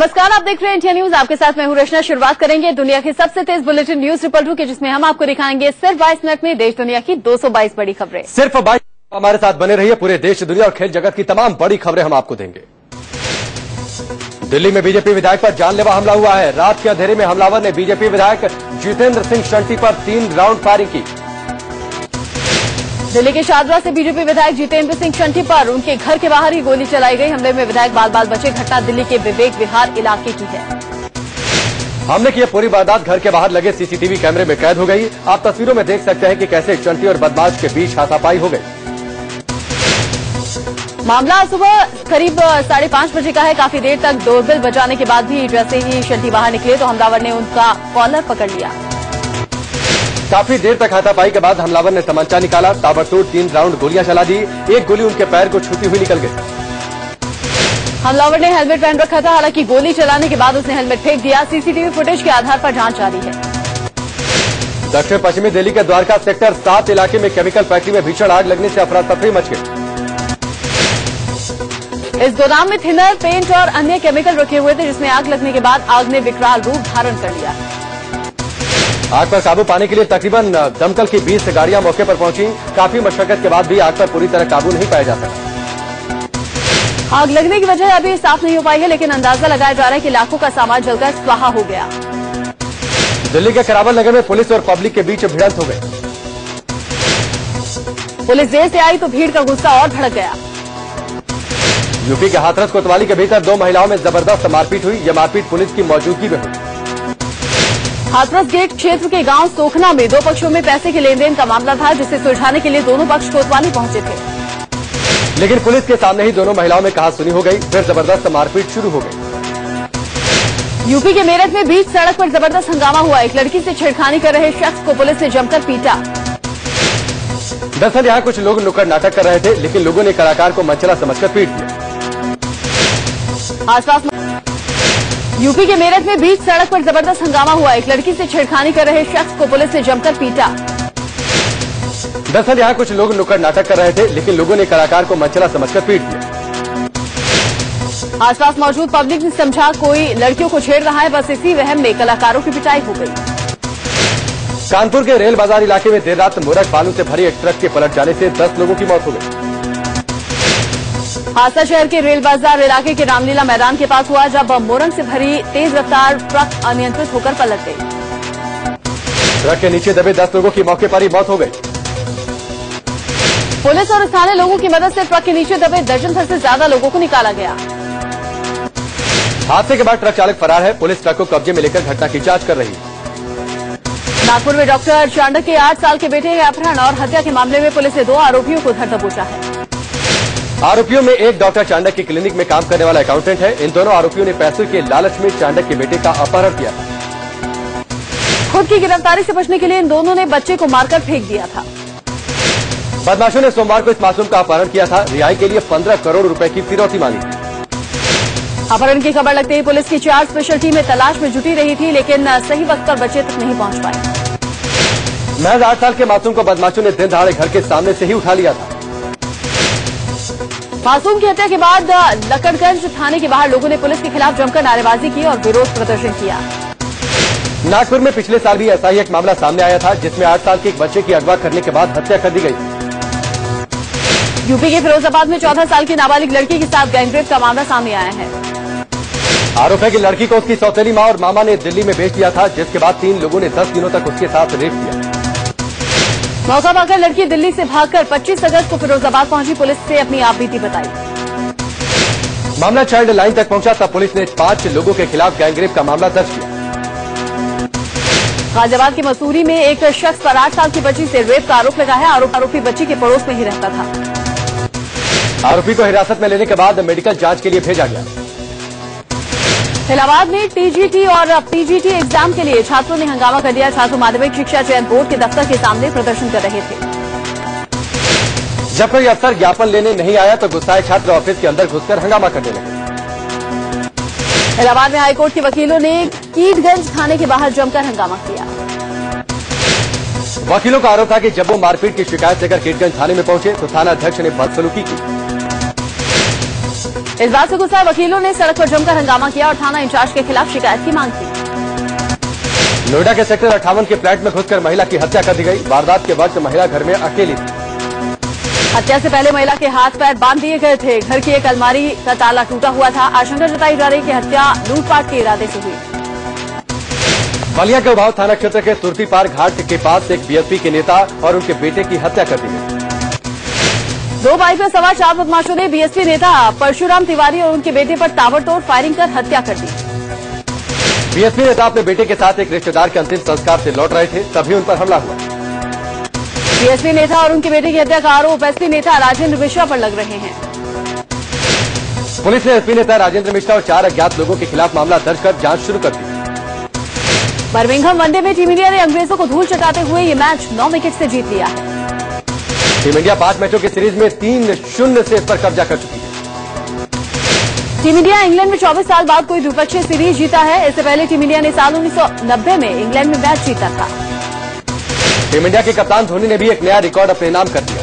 नमस्कार, आप देख रहे हैं इंडिया न्यूज। आपके साथ मैं हूं रचना। शुरुआत करेंगे दुनिया की सबसे तेज बुलेटिन न्यूज रिपोर्ट की, जिसमें हम आपको दिखाएंगे सिर्फ 22 मिनट में देश दुनिया की 222 बड़ी खबरें। सिर्फ 22 हमारे साथ बने रहिए। पूरे देश, दुनिया और खेल जगत की तमाम बड़ी खबरें हम आपको देंगे। दिल्ली में बीजेपी विधायक पर जानलेवा हमला हुआ है। रात के अंधेरे में हमलावर ने बीजेपी विधायक जितेंद्र सिंह शंटी पर 3 राउंड फायरिंग की। दिल्ली के शादरा से बीजेपी विधायक जितेंद्र सिंह शंटी पर उनके घर के बाहर ही गोली चलाई गई। हमले में विधायक बाल बाल बचे। घटना दिल्ली के विवेक विहार इलाके की है। हमले की पूरी वारदात घर के बाहर लगे सीसीटीवी कैमरे में कैद हो गई। आप तस्वीरों में देख सकते हैं कि कैसे शंटी और बदमाश के बीच हाथापाई हो गई। मामला सुबह करीब 5:30 बजे का है। काफी देर तक डोरबेल बजाने के बाद भी जैसे ही शंटी बाहर निकले तो हमलावर ने उनका कॉलर पकड़ लिया। काफी देर तक हाथापाई के बाद हमलावर ने तमंचा निकाला। ताबड़तोड़ 3 राउंड गोलियां चला दी। एक गोली उनके पैर को छूती हुई निकल गई। हमलावर ने हेलमेट पहन रखा था। हालांकि गोली चलाने के बाद उसने हेलमेट फेंक दिया। सीसीटीवी फुटेज के आधार पर जांच जारी है। दक्षिण पश्चिमी दिल्ली के द्वारका सेक्टर 7 इलाके में केमिकल फैक्ट्री में भीषण आग लगने से अफरा तफरी मच गई। इस गोदाम में थिनर, पेंट और अन्य केमिकल रखे हुए थे, जिसमें आग लगने के बाद आग ने विकराल रूप धारण कर लिया। आग पर काबू पाने के लिए तकरीबन दमकल की 20 गाड़ियां मौके पर पहुंची। काफी मशक्कत के बाद भी आग पर पूरी तरह काबू नहीं पाया जा सका। आग लगने की वजह अभी साफ नहीं हो पाई है, लेकिन अंदाजा लगाया जा रहा है कि लाखों का सामान जलकर स्वाहा हो गया। दिल्ली के करावल नगर में पुलिस और पब्लिक के बीच भिड़ंत हो गई। पुलिस देर से आई तो भीड़ का गुस्सा और भड़क गया। यूपी के हाथरस कोतवाली के भीतर 2 महिलाओं में जबरदस्त मारपीट हुई। यह मारपीट पुलिस की मौजूदगी में हुई। हाथरस गेट क्षेत्र के गांव सोखना में 2 पक्षों में पैसे के लेन देन का मामला था, जिसे सुलझाने के लिए दोनों पक्ष कोतवाली पहुंचे थे। लेकिन पुलिस के सामने ही दोनों महिलाओं में कहासुनी हो गई। फिर जबरदस्त मारपीट शुरू हो गई। यूपी के मेरठ में बीच सड़क पर जबरदस्त हंगामा हुआ। एक लड़की से छेड़खानी कर रहे शख्स को पुलिस ने जमकर पीटा। दरअसल यहाँ कुछ लोग नुक्कड़ नाटक कर रहे थे, लेकिन लोगों ने कलाकार को मंचला समझकर पीट दिया। आसपास यूपी के मेरठ में बीच सड़क पर जबरदस्त हंगामा हुआ। एक लड़की से छेड़खानी कर रहे शख्स को पुलिस ने जमकर पीटा। दरअसल यहाँ कुछ लोग नुक्कड़ नाटक कर रहे थे, लेकिन लोगों ने कलाकार को मंचला समझकर पीट दिया। आसपास मौजूद पब्लिक ने समझा कोई लड़कियों को छेड़ रहा है, बस इसी वहम में कलाकारों की पिटाई हो गई। कानपुर के रेल बाजार इलाके में देर रात मुरक बालू से भरी एक ट्रक के पलट जाने से 10 लोगों की मौत हो गई। हादसा शहर के रेल बाजार इलाके के रामलीला मैदान के पास हुआ, जब मोरंग से भरी तेज रफ्तार ट्रक अनियंत्रित होकर पलट गई। ट्रक के नीचे दबे 10 लोगों की मौके पर ही मौत हो गई। पुलिस और स्थानीय लोगों की मदद से ट्रक के नीचे दबे दर्जन भर से ज्यादा लोगों को निकाला गया। हादसे के बाद ट्रक चालक फरार है। पुलिस ट्रक को कब्जे में लेकर घटना की जांच कर रही है। नागपुर में डॉक्टर चांडक के 8 साल के बेटे के अपहरण और हत्या के मामले में पुलिस ने 2 आरोपियों को धर दबोचा है। आरोपियों में एक डॉक्टर चांडक की क्लिनिक में काम करने वाला अकाउंटेंट है। इन दोनों आरोपियों ने पैसों के लालच में चांडक के बेटे का अपहरण किया था। खुद की गिरफ्तारी से बचने के लिए इन दोनों ने बच्चे को मारकर फेंक दिया था। बदमाशों ने सोमवार को इस मासूम का अपहरण किया था। रिहाई के लिए 15 करोड़ रुपए की फिरौती मांगी थी। अपहरण की खबर लगते ही पुलिस की 4 स्पेशल टीमें तलाश में जुटी रही थी, लेकिन सही वक्त पर बच्चे तक नहीं पहुंच पाए। महज 8 साल के मासूम को बदमाशों ने दिन दहाड़े घर के सामने से ही उठा लिया था। मासूम की हत्या के बाद लकड़गंज थाने के बाहर लोगों ने पुलिस के खिलाफ जमकर नारेबाजी की और विरोध प्रदर्शन किया। नागपुर में पिछले साल भी ऐसा ही एक मामला सामने आया था, जिसमें 8 साल के एक बच्चे की अगवा करने के बाद हत्या कर दी गई। यूपी के फिरोजाबाद में 14 साल की नाबालिग लड़की के साथ गैंगरेप का मामला सामने आया है। आरोप है कि लड़की को उसकी सौतेली मां और मामा ने दिल्ली में बेच दिया था, जिसके बाद 3 लोगों ने 10 दिनों तक उसके साथ रेप किया। मौका पाकर लड़की दिल्ली से भागकर 25 अगस्त को फिरोजाबाद पहुंची। पुलिस से अपनी आपबीती बताई। मामला चाइल्ड लाइन तक पहुंचा, तब पुलिस ने 5 लोगों के खिलाफ गैंगरेप का मामला दर्ज किया। गाजियाबाद की मसूरी में एक शख्स पर 8 साल की बच्ची से रेप का आरोप लगा है। आरोपी बच्ची के पड़ोस में ही रहता था। आरोपी को हिरासत में लेने के बाद मेडिकल जांच के लिए भेजा गया। इलाहाबाद में टीजीटी और पीजीटी एग्जाम के लिए छात्रों ने हंगामा कर दिया। छात्र माध्यमिक शिक्षा चयन बोर्ड के दफ्तर के सामने प्रदर्शन कर रहे थे। जब कोई अफसर ज्ञापन लेने नहीं आया तो गुस्साए छात्र ऑफिस के अंदर घुसकर हंगामा करने लगे। इलाहाबाद में हाईकोर्ट के वकीलों ने कीटगंज थाने के बाहर जमकर हंगामा किया। वकीलों का आरोप था कि जब वो मारपीट की शिकायत लेकर कीटगंज थाने में पहुंचे तो थाना अध्यक्ष ने बदसलूकी की। इस बात से गुस्साए वकीलों ने सड़क पर जमकर हंगामा किया और थाना इंचार्ज के खिलाफ शिकायत की मांग की। नोएडा के सेक्टर 58 के फ्लैट में घुसकर महिला की हत्या कर दी गई। वारदात के वक्त महिला घर में अकेली थी। हत्या से पहले महिला के हाथ पैर बांध दिए गए थे। घर की एक अलमारी का ताला टूटा हुआ था। आशंका जताई जा रही कि हत्या लूटपाट के इरादे से हुई। बलिया के उभाव थाना क्षेत्र के तुर्ती पार घाट के पास एक बीएसपी के नेता और उनके बेटे की हत्या कर दी गई। 2 बाइक में सवार 4 बदमाशों ने बीएसपी नेता परशुराम तिवारी और उनके बेटे पर ताबड़तोड़ फायरिंग कर हत्या कर दी। बीएसपी नेता अपने बेटे के साथ एक रिश्तेदार के अंतिम संस्कार से लौट रहे थे, तभी उन पर हमला हुआ। बीएसपी नेता और उनके बेटे की हत्या का आरोप एसपी नेता राजेंद्र मिश्रा पर लग रहे हैं। पुलिस ने एसपी नेता राजेंद्र मिश्रा और 4 अज्ञात लोगों के खिलाफ मामला दर्ज कर जांच शुरू कर दी। बर्मिंघम वनडे में टीम इंडिया ने अंग्रेजों को धूल चटाते हुए ये मैच 9 विकेट से जीत लिया है। टीम इंडिया 5 मैचों की सीरीज में 3-0 से इस पर कब्जा कर चुकी है। टीम इंडिया इंग्लैंड में 24 साल बाद कोई द्विपक्षीय सीरीज जीता है। इससे पहले टीम इंडिया ने साल 1990 में इंग्लैंड में मैच जीता था। टीम इंडिया के कप्तान धोनी ने भी एक नया रिकॉर्ड अपने नाम कर दिया।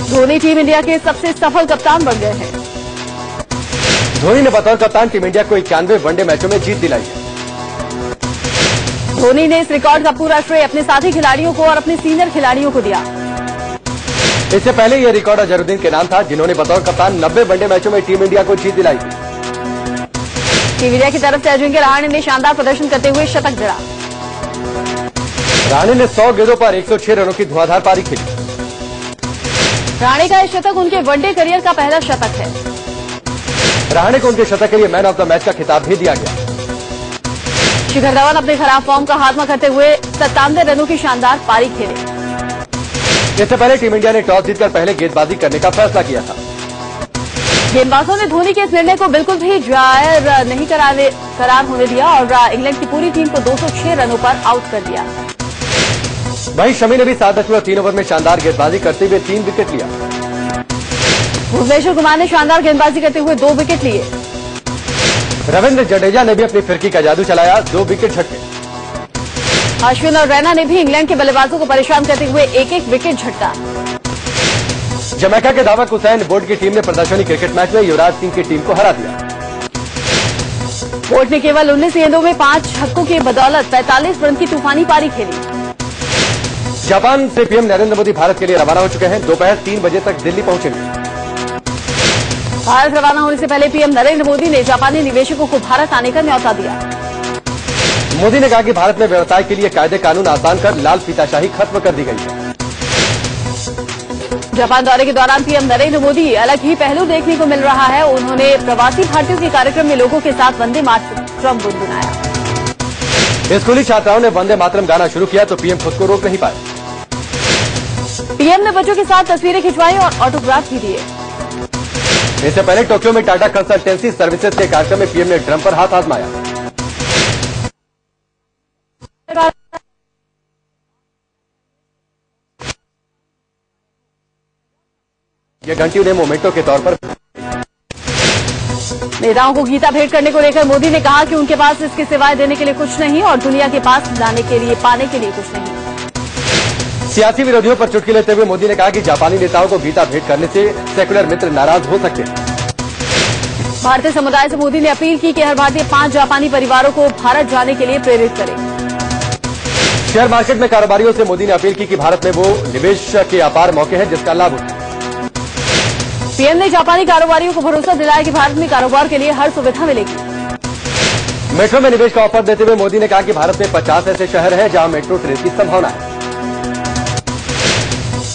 धोनी टीम इंडिया के सबसे सफल कप्तान बन गए हैं। धोनी ने बतौर कप्तान टीम इंडिया को 91 वनडे मैचों में जीत दिलाई है। धोनी ने इस रिकॉर्ड का पूरा श्रेय अपने साथी खिलाड़ियों को और अपने सीनियर खिलाड़ियों को दिया। इससे पहले यह रिकॉर्ड अजहरुद्दीन के नाम था, जिन्होंने बतौर कप्तान 90 वनडे मैचों में टीम इंडिया को जीत दिलाई थी। टीम इंडिया की तरफ से अजिंक्य रहाणे ने शानदार प्रदर्शन करते हुए शतक जड़ा। रहाणे ने 100 गेंदों पर 106 रनों की धुआंधार पारी खेली। रहाणे का यह शतक उनके वनडे करियर का पहला शतक है। रहाणे को उनके शतक के लिए मैन ऑफ द मैच का खिताब भी दिया गया। शिखर धवन अपने खराब फॉर्म का खात्मा करते हुए 97 रनों की शानदार पारी खेले। इससे पहले टीम इंडिया ने टॉस जीतकर पहले गेंदबाजी करने का फैसला किया था। गेंदबाजों ने धोनी के इस निर्णय को बिल्कुल भी जायर नहीं करार होने दिया और इंग्लैंड की पूरी टीम को 206 रनों पर आउट कर दिया। वहीं शमी ने भी 7.3 ओवर में शानदार गेंदबाजी करते हुए 3 विकेट लिया। भुवनेश्वर कुमार ने शानदार गेंदबाजी करते हुए 2 विकेट लिए। रविंद्र जडेजा ने भी अपनी फिरकी का जादू चलाया, 2 विकेट झटके। अश्विन और रैना ने भी इंग्लैंड के बल्लेबाजों को परेशान करते हुए एक विकेट झटका। जमैका के दावक हुसैन बोर्ड की टीम ने प्रदर्शनी क्रिकेट मैच में युवराज सिंह की टीम को हरा दिया। बोर्ड ने केवल 19 गेंदों में 5 छक्कों की बदौलत 45 रन की तूफानी पारी खेली। जापान से पीएम नरेंद्र मोदी भारत के लिए रवाना हो चुके हैं। दोपहर 3 बजे तक दिल्ली पहुंचेंगे। भारत रवाना होने से पहले पीएम नरेंद्र मोदी ने जापानी निवेशकों को भारत आने का न्यौता दिया। मोदी ने कहा कि भारत में व्यवसाय के लिए कायदे कानून आसान कर लाल फीताशाही खत्म कर दी गई है। जापान दौरे के दौरान पीएम नरेंद्र मोदी अलग ही पहलू देखने को मिल रहा है। उन्होंने प्रवासी भारतीयों के कार्यक्रम में लोगों के साथ वंदे मातरम गुनगुनाया। स्कूली छात्राओं ने वंदे मातरम गाना शुरू किया तो पीएम खुद को रोक नहीं पाए। पीएम ने बच्चों के साथ तस्वीरें खिंचवाई और ऑटोग्राफ भी दिए। इससे पहले टोक्यो में टाटा कंसल्टेंसी सर्विसेज के कार्यक्रम में पीएम ने ड्रम पर हाथ आजमाया। यह घंटी उन्हें मोमेंटो के तौर पर। नेताओं को गीता भेंट करने को लेकर मोदी ने कहा कि उनके पास इसके सिवाय देने के लिए कुछ नहीं और दुनिया के पास लाने के लिए पाने के लिए कुछ नहीं। सियासी विरोधियों पर चुटकी लेते हुए मोदी ने कहा कि जापानी नेताओं को गीता भेंट करने से सेकुलर मित्र नाराज हो सकते हैं। भारतीय समुदाय से मोदी ने अपील की कि हर भारतीय 5 जापानी परिवारों को भारत जाने के लिए प्रेरित करे। शेयर मार्केट में कारोबारियों से मोदी ने अपील की कि भारत में वो निवेश के अपार मौके हैं जिसका लाभ उठाएं। पीएम ने जापानी कारोबारियों को भरोसा दिलाया कि भारत में कारोबार के लिए हर सुविधा मिलेगी। मेट्रो में निवेश का ऑफर देते हुए मोदी ने कहा कि भारत में 50 ऐसे शहर हैं जहां मेट्रो ट्रेन की संभावना है।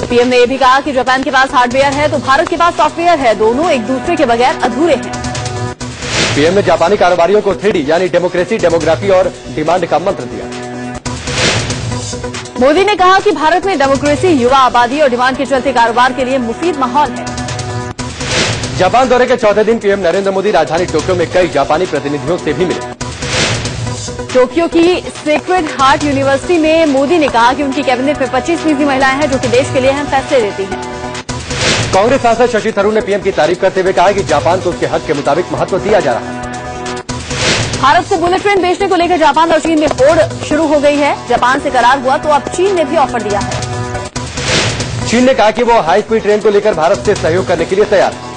पीएम ने यह भी कहा कि जापान के पास हार्डवेयर है तो भारत के पास सॉफ्टवेयर है, दोनों एक दूसरे के बगैर अधूरे हैं। पीएम ने जापानी कारोबारियों को 3D यानी डेमोक्रेसी, डेमोग्राफी और डिमांड का मंत्र दिया। मोदी ने कहा कि भारत में डेमोक्रेसी, युवा आबादी और डिमांड के चलते कारोबार के लिए मुफीद माहौल है। जापान दौरे के चौथे दिन पीएम नरेंद्र मोदी राजधानी टोक्यो में कई जापानी प्रतिनिधियों से भी मिले। टोक्यो की सेक्रेड हार्ट यूनिवर्सिटी में मोदी ने कहा कि उनकी कैबिनेट में 25% महिलाएं हैं जो कि देश के लिए अहम फैसले लेती हैं। कांग्रेस सांसद शशि थरूर ने पीएम की तारीफ करते हुए कहा कि जापान को उसके हक के मुताबिक महत्व दिया जा रहा है। भारत को बुलेट ट्रेन बेचने को लेकर जापान और चीन में होड़ शुरू हो गई है। जापान से करार हुआ तो अब चीन ने भी ऑफर दिया है। चीन ने कहा कि वो हाई स्पीड ट्रेन को लेकर भारत से सहयोग करने के लिए तैयार है।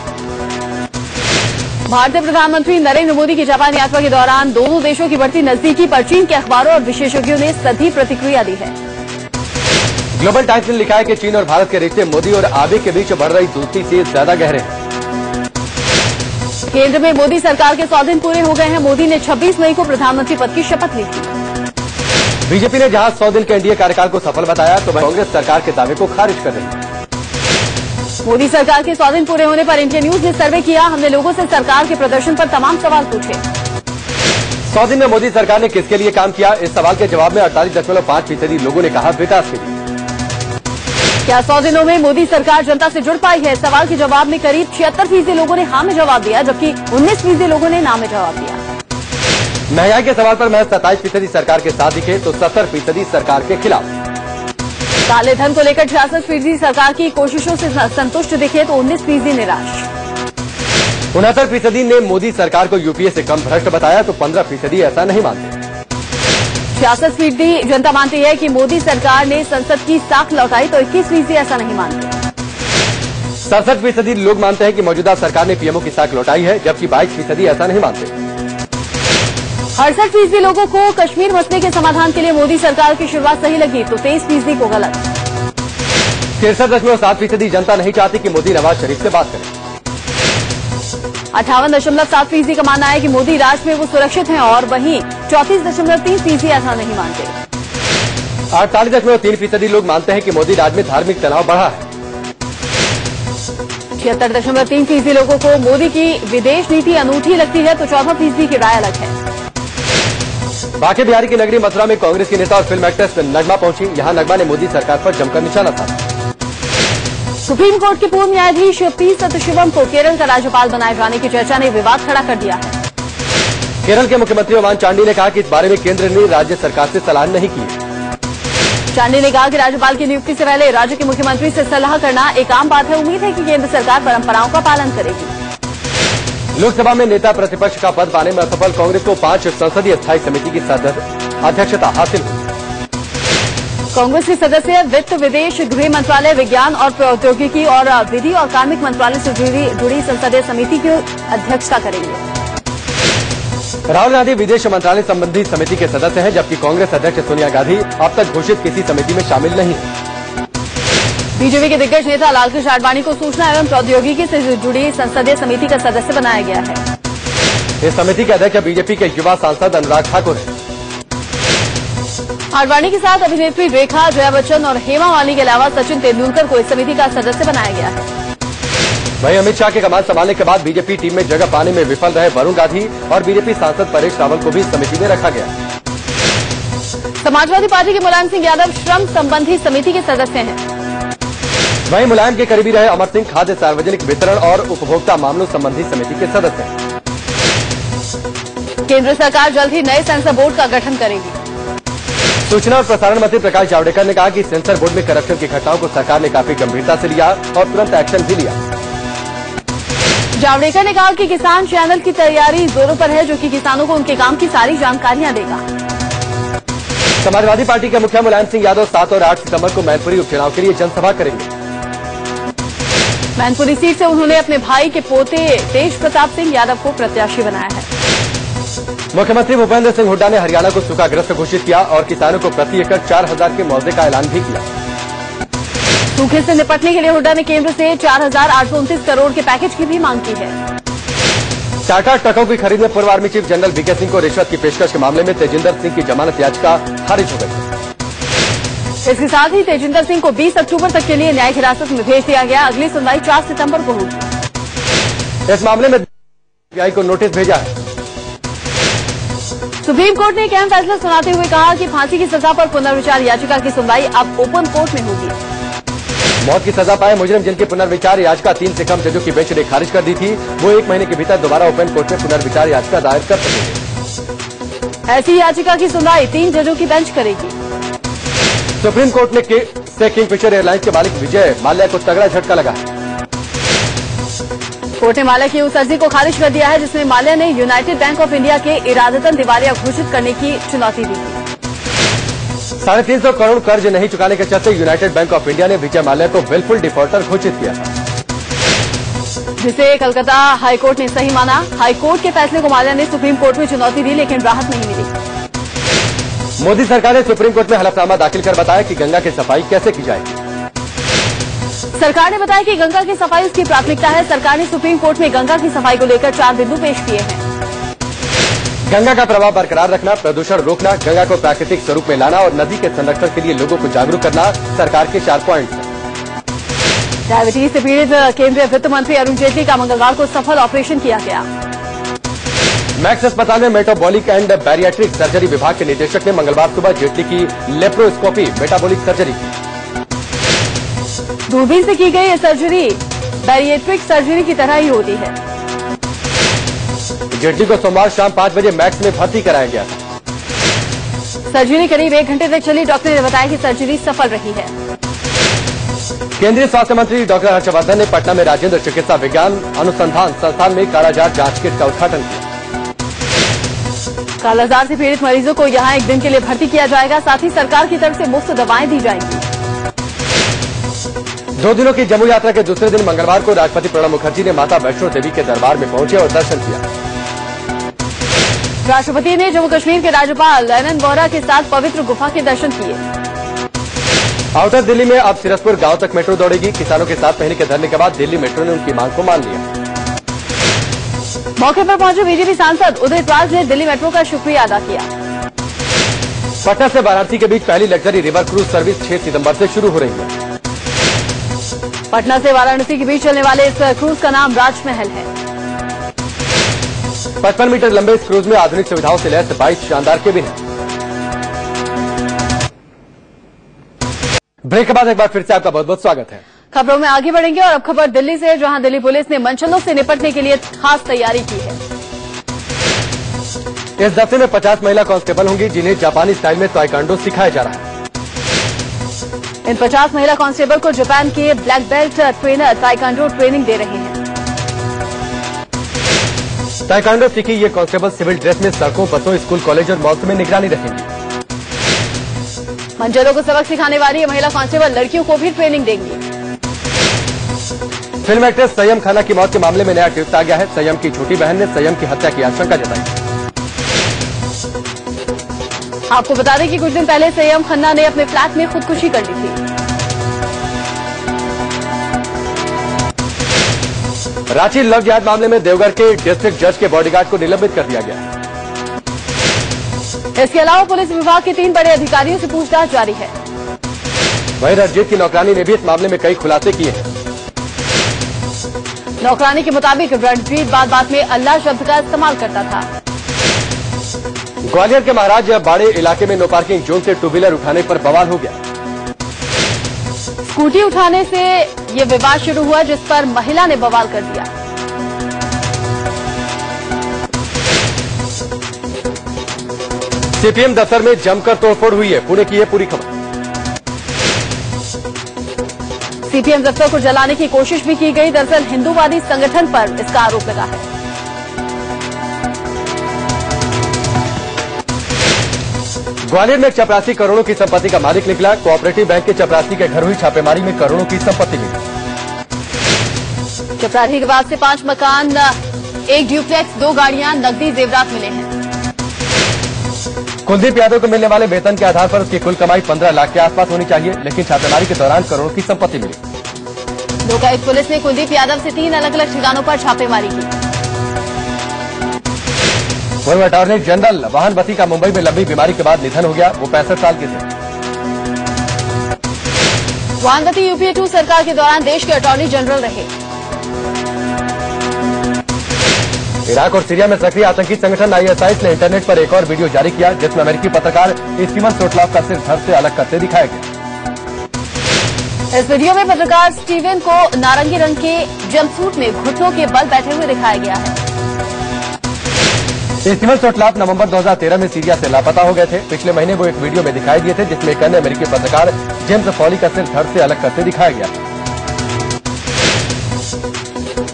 भारतीय प्रधानमंत्री नरेंद्र मोदी की जापान यात्रा के दौरान दोनों देशों की बढ़ती नजदीकी पर चीन के अखबारों और विशेषज्ञों ने सधी प्रतिक्रिया दी है। ग्लोबल टाइम्स ने लिखा है कि चीन और भारत के रिश्ते मोदी और आबे के बीच बढ़ रही दोस्ती से ज्यादा गहरे हैं। केंद्र में मोदी सरकार के 100 दिन पूरे हो गए हैं। मोदी ने 26 मई को प्रधानमंत्री पद की शपथ ली थी। बीजेपी ने जहां 100 दिन के एनडीए कार्यकाल को सफल बताया, तो वह कांग्रेस सरकार के दावे को खारिज कर रही है। मोदी सरकार के 100 दिन पूरे होने पर इंडिया न्यूज ने सर्वे किया। हमने लोगों से सरकार के प्रदर्शन पर तमाम सवाल पूछे। 100 दिन में मोदी सरकार ने किसके लिए काम किया, इस सवाल के जवाब में 48.5% लोगों ने कहा विकास के लिए। क्या 100 दिनों में मोदी सरकार जनता से जुड़ पाई है? सवाल के जवाब में करीब 76% लोगों ने हाँ में जवाब दिया, जबकि 19% लोगों ने ना में जवाब दिया। महंगाई के सवाल पर महज 27% सरकार के साथ दिखे, तो 70% सरकार के खिलाफ। काले धन को लेकर 66% सरकार की कोशिशों से संतुष्ट दिखे, तो 19% निराश। 69% ने मोदी सरकार को यूपीए से कम भ्रष्ट बताया, तो 15% ऐसा नहीं मानते। 66% जनता मानती है कि मोदी सरकार ने संसद की साख लौटाई, तो 21% ऐसा नहीं मानते। 67% लोग मानते हैं कि मौजूदा सरकार ने पीएमओ की साख लौटाई है, जबकि 22% ऐसा नहीं मानते। 68% लोगों को कश्मीर मसले के समाधान के लिए मोदी सरकार की शुरुआत सही लगी, तो 23% को गलत। 63.7% जनता नहीं चाहती कि मोदी नवाज शरीफ से बात करें। 58.7% का मानना है कि मोदी राज में वो सुरक्षित हैं, और वहीं 34.3% ऐसा नहीं मानते। 48.3% लोग मानते हैं कि मोदी राज में धार्मिक तनाव बढ़ा है। 76.3% लोगों को मोदी की विदेश नीति अनूठी लगती है, तो 14% की राय अलग है। बांके बिहारी की नगरी मथुरा में कांग्रेस की नेता और फिल्म एक्ट्रेस नगमा पहुंची। यहां नगमा ने मोदी सरकार पर जमकर निशाना साधा। सुप्रीम कोर्ट के पूर्व न्यायाधीश पी सतशिवम को केरल का राज्यपाल बनाए जाने की चर्चा ने विवाद खड़ा कर दिया है। केरल के मुख्यमंत्री ओमान चांडी ने कहा कि इस बारे में केंद्र ने राज्य सरकार से सलाह नहीं की। चांडी ने कहा कि राज्यपाल की नियुक्ति से पहले राज्य के मुख्यमंत्री से सलाह करना एक आम बात है। उम्मीद है कि केंद्र सरकार परंपराओं का पालन करेगी। लोकसभा में नेता प्रतिपक्ष का पद पाने में असफल कांग्रेस को 5 संसदीय स्थायी समिति की अध्यक्षता हासिल हुई। कांग्रेस के सदस्य वित्त, विदेश, गृह मंत्रालय, विज्ञान और प्रौद्योगिकी और विधि और कार्मिक मंत्रालय से जुड़ी संसदीय समिति की अध्यक्षता करेंगे। राहुल गांधी विदेश मंत्रालय संबंधी समिति के सदस्य हैं, जबकि कांग्रेस अध्यक्ष सोनिया गांधी अब तक घोषित किसी समिति में शामिल नहीं है। बीजेपी के दिग्गज नेता लालकृष्ण आडवाणी को सूचना एवं प्रौद्योगिकी से जुड़ी संसदीय समिति का सदस्य बनाया गया है। इस समिति के अध्यक्ष बीजेपी के युवा सांसद अनुराग ठाकुर हैं। आडवाणी के साथ अभिनेत्री रेखा, जया बच्चन और हेमा मालिनी के अलावा सचिन तेंदुलकर को इस समिति का सदस्य बनाया गया है। वहीं अमित शाह के कमान संभालने के बाद बीजेपी टीम में जगह पाने में विफल रहे वरुण गांधी और बीजेपी सांसद परेश रावल को भी समिति में रखा गया। समाजवादी पार्टी के मुलायम सिंह यादव श्रम संबंधी समिति के सदस्य हैं। वहीं मुलायम के करीबी रहे अमर सिंह खाद्य सार्वजनिक वितरण और उपभोक्ता मामलों संबंधी समिति के सदस्य हैं। केंद्र सरकार जल्द ही नए सेंसर बोर्ड का गठन करेगी। सूचना और प्रसारण मंत्री प्रकाश जावड़ेकर ने कहा कि सेंसर बोर्ड में करप्शन की घटनाओं को सरकार ने काफी गंभीरता से लिया और तुरंत एक्शन भी लिया। जावड़ेकर ने कहा कि किसान चैनल की तैयारी जोरों पर है, जो कि किसानों को उनके काम की सारी जानकारियां देगा। समाजवादी पार्टी के मुखिया मुलायम सिंह यादव 7 और 8 सितंबर को मैनपुरी उपचुनाव के लिए जनसभा करेंगे। मैनपुरी सीट से उन्होंने अपने भाई के पोते तेज प्रताप सिंह यादव को प्रत्याशी बनाया है। मुख्यमंत्री भूपेंद्र सिंह हुड्डा ने हरियाणा को सूखाग्रस्त घोषित किया और किसानों को प्रति एकड़ 4000 के मुआवजे का ऐलान भी किया। सूखे से निपटने के लिए हुड्डा ने केंद्र से 4829 करोड़ के पैकेज की भी मांग की है। टाटा ट्रकों की खरीद में पूर्व army chief general VK Singh को रिश्वत की पेशकश के मामले में तेजिंदर सिंह की जमानत याचिका खारिज हो गई। इसके साथ ही तेजिंदर सिंह को 20 अक्टूबर तक के लिए न्यायिक हिरासत में भेज दिया गया। अगली सुनवाई 4 सितंबर को होगी। इस मामले में सीबीआई को नोटिस भेजा है। सुप्रीम कोर्ट ने एक अहम फैसला सुनाते हुए कहा कि फांसी की सजा पर पुनर्विचार याचिका की सुनवाई अब ओपन कोर्ट में होगी। मौत की सजा पाए मुजरिम जिनकी पुनर्विचार याचिका 3 से कम जजों की बेंच ने खारिज कर दी थी, वो 1 महीने के भीतर दोबारा ओपन कोर्ट में पुनर्विचार याचिका दायर कर सकेंगे। ऐसी याचिका की सुनवाई 3 जजों की बेंच करेगी। सुप्रीम कोर्ट ने किंगफिशर एयरलाइंस के मालिक विजय माल्या को तगड़ा झटका लगा है। कोर्ट ने माल्या की उस अर्जी को खारिज कर दिया है, जिसमें माल्या ने यूनाइटेड बैंक ऑफ इंडिया के इरादतन दिवालिया घोषित करने की चुनौती दी थी। 350 करोड़ कर्ज नहीं चुकाने के चलते यूनाइटेड बैंक ऑफ इंडिया ने विजय माल्या को विलफुल डिफॉल्टर घोषित किया। जिसे कलकत्ता हाईकोर्ट ने सही माना। हाईकोर्ट के फैसले को माल्या ने सुप्रीम कोर्ट में चुनौती दी, लेकिन राहत नहीं मिली। मोदी सरकार ने सुप्रीम कोर्ट में हलफनामा दाखिल कर बताया कि गंगा की सफाई कैसे की जाएगी। सरकार ने बताया कि गंगा की सफाई उसकी प्राथमिकता है। सरकार ने सुप्रीम कोर्ट में गंगा की सफाई को लेकर 4 बिंदु पेश किए हैं। गंगा का प्रवाह बरकरार रखना, प्रदूषण रोकना, गंगा को प्राकृतिक स्वरूप में लाना और नदी के संरक्षण के लिए लोगों को जागरूक करना सरकार के 4 पॉइंट्स हैं। डायबिटीज से पीड़ित केंद्रीय वित्त मंत्री अरुण जेटली का मंगलवार को सफल ऑपरेशन किया गया। मैक्स अस्पताल में मेटाबॉलिक एंड बैरियाट्रिक सर्जरी विभाग के निदेशक ने मंगलवार सुबह जेटली की लेप्रोस्कोपी मेटाबॉलिक सर्जरी की। दूरबीन से की गई ये सर्जरी बैरिएट्रिक सर्जरी की तरह ही होती है। जेटली को सोमवार शाम 5 बजे मैक्स में भर्ती कराया गया था। सर्जरी करीब 1 घंटे तक चली। डॉक्टर ने बताया कि सर्जरी सफल रही है। केंद्रीय स्वास्थ्य मंत्री डॉक्टर हर्षवर्धन ने पटना में राजेंद्र चिकित्सा विज्ञान अनुसंधान संस्थान में कालाजार जांच किट का उद्घाटन किया। कालाजार से पीड़ित मरीजों को यहां 1 दिन के लिए भर्ती किया जाएगा। साथ ही सरकार की तरफ से मुफ्त दवाएं दी जाएंगी। 2 दिनों की जम्मू यात्रा के दूसरे दिन मंगलवार को राष्ट्रपति प्रणब मुखर्जी ने माता वैष्णो देवी के दरबार में पहुंचे और दर्शन किया। राष्ट्रपति ने जम्मू कश्मीर के राज्यपाल एनएन वोहरा के साथ पवित्र गुफा के दर्शन किए। आउटर दिल्ली में अब सिरसपुर गांव तक मेट्रो दौड़ेगी। किसानों के 7 महीने के धरने के बाद दिल्ली मेट्रो ने उनकी मांग को मान लिया। मौके पर पहुंचे बीजेपी सांसद उदित राज ने दिल्ली मेट्रो का शुक्रिया अदा किया। पटना से वाराणसी के बीच पहली लग्जरी रिवर क्रूज सर्विस 6 सितंबर से शुरू हो रही है। पटना से वाराणसी के बीच चलने वाले इस क्रूज का नाम राजमहल है। 55 मीटर लंबे इस क्रूज में आधुनिक सुविधाओं से लैस 22 शानदार केबिन है। ब्रेक के बाद एक बार फिर से आपका बहुत बहुत स्वागत है। खबरों में आगे बढ़ेंगे और अब खबर दिल्ली से, जहां दिल्ली पुलिस ने मनचलों से निपटने के लिए खास तैयारी की है। इस दस्ते में 50 महिला कांस्टेबल होंगी, जिन्हें जापानी स्टाइल में ताइक्वांडो सिखाया जा रहा है। इन 50 महिला कांस्टेबल को जापान के black belt trainer taekwondo training दे रहे हैं। ताइक्वांडो सीखी ये कांस्टेबल सिविल ड्रेस में सड़कों, बसों, स्कूल, कॉलेज और मॉल्स में निगरानी रखेंगी। मंचलों को सबक सिखाने वाली ये महिला कांस्टेबल लड़कियों को भी ट्रेनिंग देंगी। फिल्म एक्ट्रेस सयम खन्ना की मौत के मामले में नया ट्विस्ट आ गया है। सयम की छोटी बहन ने सयम की हत्या की आशंका जताई। आपको बता दें कि कुछ दिन पहले सयम खन्ना ने अपने फ्लैट में खुदकुशी कर ली थी। रांची लव जिहाद मामले में देवघर के डिस्ट्रिक्ट जज के बॉडीगार्ड को निलंबित कर दिया गया। इसके अलावा पुलिस विभाग के 3 बड़े अधिकारियों से पूछताछ जारी है। वहीं रंजीत की नौकरानी ने भी इस मामले में कई खुलासे किए हैं। नौकरानी के मुताबिक रणजीत बात बात में अल्लाह शब्द का इस्तेमाल करता था। ग्वालियर के महाराज बाड़े इलाके में नो पार्किंग जोन से 2 व्हीलर उठाने पर बवाल हो गया। स्कूटी उठाने से ये विवाद शुरू हुआ, जिस पर महिला ने बवाल कर दिया। सीपीएम दफ्तर में जमकर तोड़फोड़ हुई है। पुणे की ये पूरी खबर। सीपीएम दफ्तर को जलाने की कोशिश भी की गई। दरअसल हिंदूवादी संगठन पर इसका आरोप लगा है। ग्वालियर में चपरासी करोड़ों की संपत्ति का मालिक निकला। कोऑपरेटिव बैंक के चपरासी के घर हुई छापेमारी में करोड़ों की संपत्ति मिली। चपरासी के पास से 5 मकान, 1 ड्यूप्लेक्स, 2 गाड़ियां, नकदी जेवरात मिले हैं। कुलदीप यादव को मिलने वाले वेतन के आधार पर उसकी कुल कमाई 15 लाख के आसपास होनी चाहिए, लेकिन छापेमारी के दौरान करोड़ों की संपत्ति मिली। लोकायुक्त पुलिस ने कुलदीप यादव से 3 अलग अलग ठिकानों पर छापेमारी की। पूर्व अटॉर्नी जनरल वाहनवती का मुंबई में लंबी बीमारी के बाद निधन हो गया। वो 65 साल के थे। वाहनवती यूपीए 2 सरकार के दौरान देश के अटॉर्नी जनरल रहे। इराक और सीरिया में सक्रिय आतंकी संगठन आईएसआईएस ने इंटरनेट पर एक और वीडियो जारी किया, जिसमें अमेरिकी पत्रकार स्टीवन सोटलॉफ का सिर धड़ से अलग करते दिखाया गया। इस वीडियो में पत्रकार स्टीवन को नारंगी रंग के जंपसूट में घुटनों के बल बैठे हुए दिखाया गया है। स्टीवन सोटलॉफ नवंबर 2013 में सीरिया से लापता हो गए थे। पिछले महीने वो एक वीडियो में दिखाई दिए थे, जिसमें एक अन्य अमेरिकी पत्रकार जेम्स फॉली का सिर धड़ से अलग करते दिखाया गया।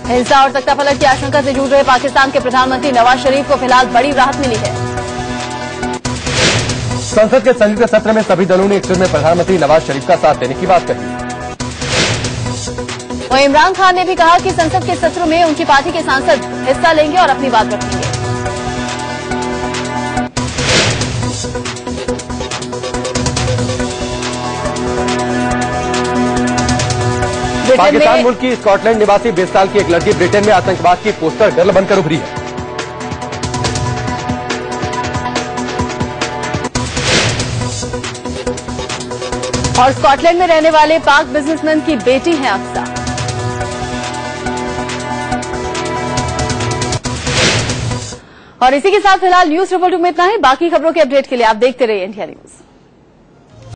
हिंसा और तख्तापलट की आशंका से जूझ रहे पाकिस्तान के प्रधानमंत्री नवाज शरीफ को फिलहाल बड़ी राहत मिली है। संसद के संयुक्त सत्र में सभी दलों ने एक सुर में प्रधानमंत्री नवाज शरीफ का साथ देने की बात कही। वहीं इमरान खान ने भी कहा कि संसद के सत्र में उनकी पार्टी के सांसद हिस्सा लेंगे और अपनी बात रखेंगे। पाकिस्तान मुल्क की स्कॉटलैंड निवासी 20 साल की एक लड़की ब्रिटेन में आतंकवाद की पोस्टर गर्ल बनकर उभरी है। और स्कॉटलैंड में रहने वाले पाक बिजनेसमैन की बेटी है अक्सा। और इसी के साथ फिलहाल न्यूज रिपोर्ट में इतना ही। बाकी खबरों के अपडेट के लिए आप देखते रहिए इंडिया न्यूज।